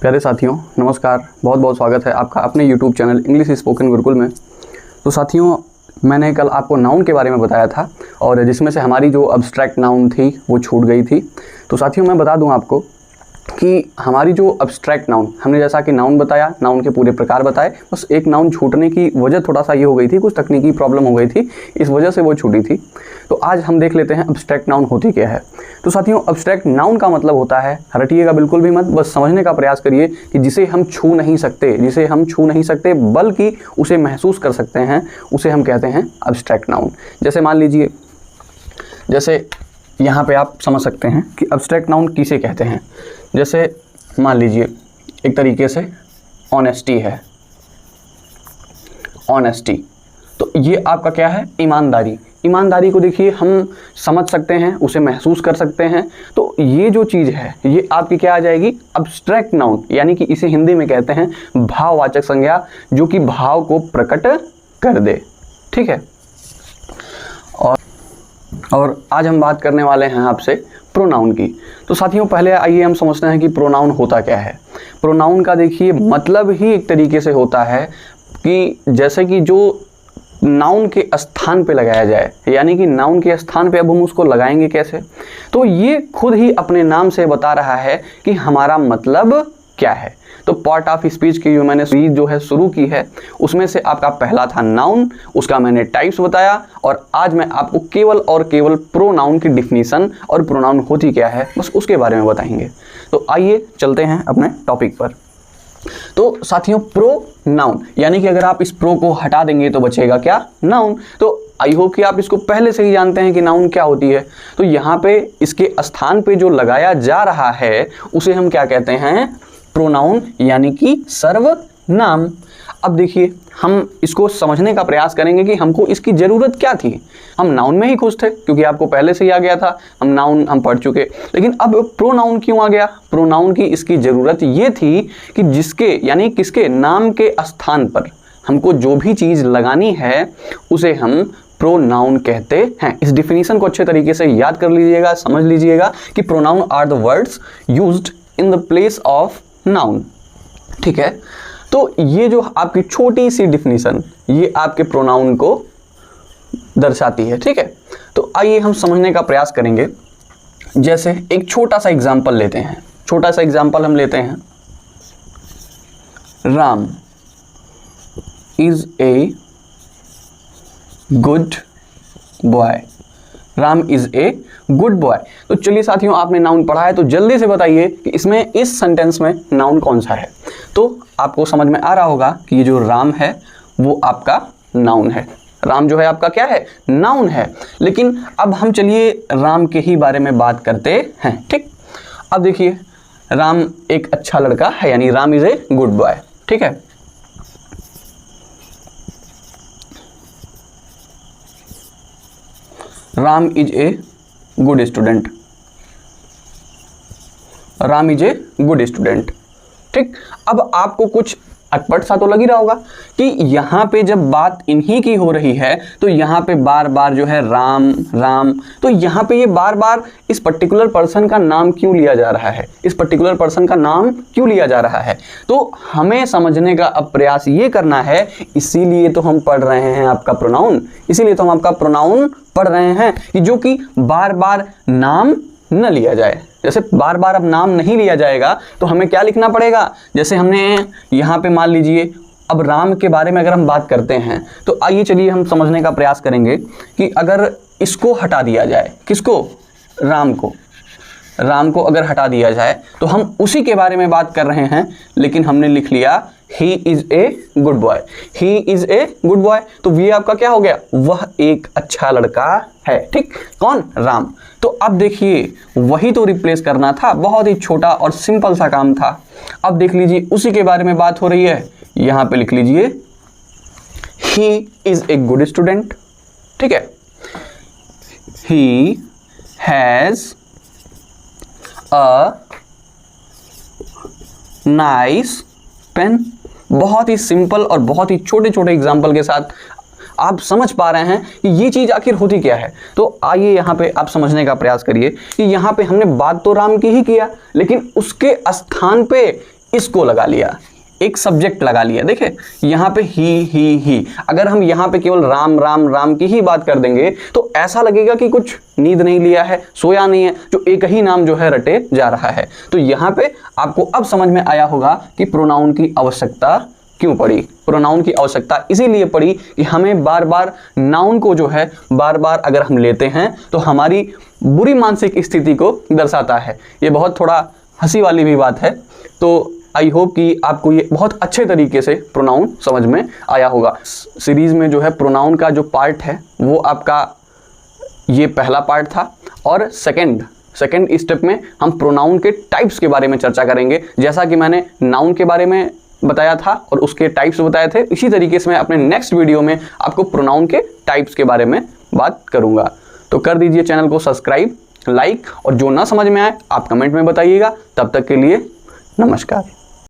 प्यारे साथियों नमस्कार, बहुत बहुत स्वागत है आपका अपने YouTube channel English spoken Gurukul में। तो साथियों, मैंने कल आपको नाउन के बारे में बताया था और जिसमें से हमारी जो अब्स्ट्रैक्ट नाउन थी वो छूट गई थी। तो साथियों मैं बता दूं आपको कि हमारी जो अब्स्ट्रैक्ट नाउन, हमने जैसा कि नाउन बताया, नाउन के पूरे प्रकार बताए, बस एक नाउन छूटने की वजह थोड़ा सा ये हो गई थी, कुछ तकनीकी प्रॉब्लम हो गई थी, इस वजह से वो छूटी थी। तो आज हम देख लेते हैं अब्स्ट्रैक्ट नाउन होती क्या है। तो साथियों, अब्स्ट्रैक्ट नाउन का मतलब होता है, रटिएगा बिल्कुल भी मत, बस समझने का प्रयास करिए कि जिसे हम छू नहीं सकते, बल्कि उसे महसूस कर सकते हैं, उसे हम कहते हैं अब्स्ट्रैक्ट नाउन। जैसे मान लीजिए, जैसे यहाँ पे आप समझ सकते हैं कि अब्स्ट्रैक्ट नाउन किसे कहते हैं। जैसे मान लीजिए एक तरीके से ऑनेस्टी है, ऑनेस्टी, तो ये आपका क्या है, ईमानदारी। ईमानदारी को देखिए हम समझ सकते हैं, उसे महसूस कर सकते हैं। तो ये जो चीज़ है ये आपकी क्या आ जाएगी, अब्स्ट्रैक्ट नाउन, यानी कि इसे हिंदी में कहते हैं भाववाचक संज्ञा, जो कि भाव को प्रकट कर दे। ठीक है। और आज हम बात करने वाले हैं आपसे प्रोनाउन की। तो साथियों पहले आइए हम समझते हैं कि प्रोनाउन होता क्या है। प्रोनाउन का देखिए मतलब ही एक तरीके से होता है कि जैसे कि जो नाउन के स्थान पे लगाया जाए, यानी कि नाउन के स्थान पे अब हम उसको लगाएंगे कैसे। तो ये खुद ही अपने नाम से बता रहा है कि हमारा मतलब क्या है। तो पार्ट ऑफ स्पीच की जो मैंने सीरीज जो है शुरू की है, उसमें से आपका पहला था नाउन, उसका मैंने टाइप्स बताया, और आज मैं आपको केवल और केवल प्रोनाउन की डिफिनीशन और प्रोनाउन होती क्या है बस उसके बारे में बताएंगे। तो आइए चलते हैं अपने टॉपिक पर। तो साथियों, प्रोनाउन यानी कि अगर आप इस प्रो को हटा देंगे तो बचेगा क्या, नाउन। तो आई होप कि आप इसको पहले से ही जानते हैं कि नाउन क्या होती है। तो यहाँ पे इसके स्थान पे जो लगाया जा रहा है उसे हम क्या कहते हैं, प्रोनाउन, यानी कि सर्वनाम। अब देखिए हम इसको समझने का प्रयास करेंगे कि हमको इसकी ज़रूरत क्या थी। हम नाउन में ही खुश थे क्योंकि आपको पहले से ही आ गया था, हम नाउन हम पढ़ चुके, लेकिन अब प्रोनाउन क्यों आ गया। प्रोनाउन की इसकी ज़रूरत ये थी कि जिसके यानी किसके नाम के स्थान पर हमको जो भी चीज़ लगानी है उसे हम प्रोनाउन कहते हैं। इस डिफिनीशन को अच्छे तरीके से याद कर लीजिएगा, समझ लीजिएगा कि pronoun are the words used in the place of noun. ठीक है। तो ये जो आपकी छोटी सी डिफिनीशन ये आपके प्रोनाउन को दर्शाती है। ठीक है। तो आइए हम समझने का प्रयास करेंगे। जैसे एक छोटा सा एग्जांपल लेते हैं, छोटा सा एग्जांपल हम लेते हैं, Ram is a good boy. Ram is a good boy. तो चलिए साथियों, आपने नाउन पढ़ा है तो जल्दी से बताइए कि इसमें इस सेंटेंस में नाउन कौन सा है। तो आपको समझ में आ रहा होगा कि ये जो राम है वो आपका नाउन है। राम जो है आपका क्या है, नाउन है। लेकिन अब हम चलिए राम के ही बारे में बात करते हैं। ठीक। अब देखिए राम एक अच्छा लड़का है, यानी Ram is a good boy. ठीक है। Ram is a good student. Ram is a good student. ठीक। अब आपको कुछ अटपट सा तो लग ही रहा होगा कि यहाँ पे जब बात इन्हीं की हो रही है तो यहाँ पे बार बार जो है राम राम, तो यहाँ पे ये बार बार इस पर्टिकुलर पर्सन का नाम क्यों लिया जा रहा है, इस पर्टिकुलर पर्सन का नाम क्यों लिया जा रहा है। तो हमें समझने का अब प्रयास ये करना है, इसीलिए तो हम पढ़ रहे हैं आपका प्रोनाउन, इसीलिए तो हम आपका प्रोनाउन पढ़ रहे हैं कि जो कि बार बार नाम न लिया जाए। जैसे बार बार अब नाम नहीं लिया जाएगा तो हमें क्या लिखना पड़ेगा। जैसे हमने यहाँ पे मान लीजिए अब राम के बारे में अगर हम बात करते हैं तो आइए चलिए हम समझने का प्रयास करेंगे कि अगर इसको हटा दिया जाए, किसको, राम को, राम को अगर हटा दिया जाए तो हम उसी के बारे में बात कर रहे हैं, लेकिन हमने लिख लिया ही is a good boy. He is a good boy, तो ये आपका क्या हो गया, वह एक अच्छा लड़का है। ठीक। कौन, राम। तो अब देखिए वही तो रिप्लेस करना था, बहुत ही छोटा और सिंपल सा काम था। अब देख लीजिए उसी के बारे में बात हो रही है, यहां पे लिख लीजिए he is a good student. ठीक है। He has a nice pen. बहुत ही सिंपल और बहुत ही छोटे छोटे एग्जाम्पल के साथ आप समझ पा रहे हैं कि ये चीज़ आखिर होती क्या है। तो आइए यहाँ पे आप समझने का प्रयास करिए कि यहाँ पे हमने बात तो राम की ही किया, लेकिन उसके स्थान पे इसको लगा लिया, एक सब्जेक्ट लगा लिया। देखिए यहाँ पे ही, अगर हम यहाँ पे केवल राम राम राम की ही बात कर देंगे तो ऐसा लगेगा कि कुछ नींद नहीं लिया है, सोया नहीं है, जो एक ही नाम जो है रटे जा रहा है। तो यहाँ पे आपको अब समझ में आया होगा कि प्रोनाउन की आवश्यकता क्यों पड़ी। प्रोनाउन की आवश्यकता इसीलिए पड़ी कि हमें बार बार नाउन को जो है बार बार अगर हम लेते हैं तो हमारी बुरी मानसिक स्थिति को दर्शाता है। ये बहुत थोड़ा हंसी वाली भी बात है। तो आई होप कि आपको ये बहुत अच्छे तरीके से प्रोनाउन समझ में आया होगा। सीरीज में जो है प्रोनाउन का जो पार्ट है वो आपका ये पहला पार्ट था, और सेकंड स्टेप में हम प्रोनाउन के टाइप्स के बारे में चर्चा करेंगे। जैसा कि मैंने नाउन के बारे में बताया था और उसके टाइप्स बताए थे, इसी तरीके से मैं अपने नेक्स्ट वीडियो में आपको प्रोनाउन के टाइप्स के बारे में बात करूंगा। तो कर दीजिए चैनल को सब्सक्राइब, लाइक, और जो ना समझ में आए आप कमेंट में बताइएगा। तब तक के लिए नमस्कार।